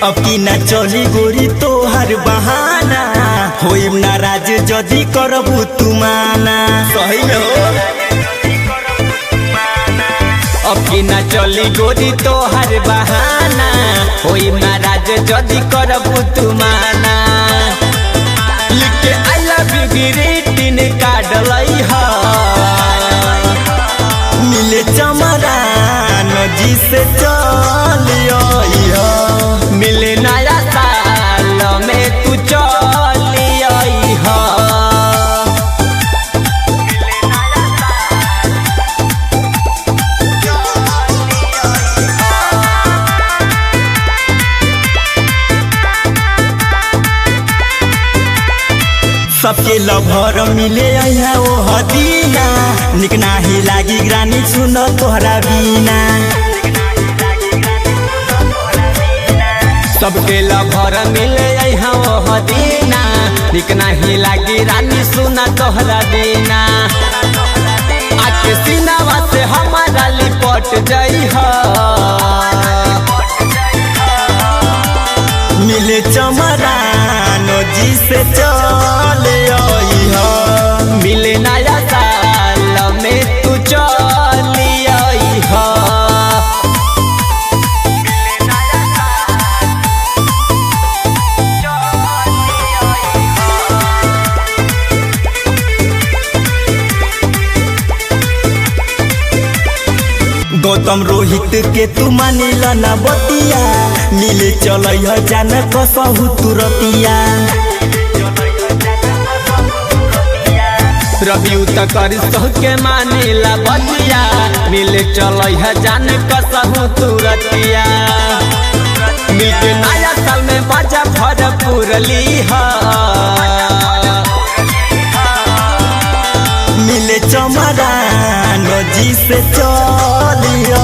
अब की ना चली गोरी तोहर बहाना होइम नाराज जदी करबू तू माना। सही हो अब की ना चली गोरी तोहर बहाना होइम नाराज जदी करबू तू माना। लिख के I love you greeting card लई ह मिले चमरान जी से चलियो मिले नया साल में तू चली आई हा। सबके लभर मिले अइहा ओ हदीना निक नाही लागी ग्रानी सुन तोहरा बिना। सबके लभर मिले अइहा ओ हदीना निक नाही लागी रानी सुना तोहरा बिना। आके सीनावा से हमारा लिपट जाई हा मिले चमरान जी से चले अइहा मिले नया साल में तू चली आई हा। गौतम रोहित के तू मानिला ना बतिया मिले चलैया जान कसहु तुरतिया। रवि उतर के मानिला बतिया मिले चलैया जान कसहु तुरतिया। मिलके नया साल में मजा भरपूर लीहा मिले चमरान जी से चलियो।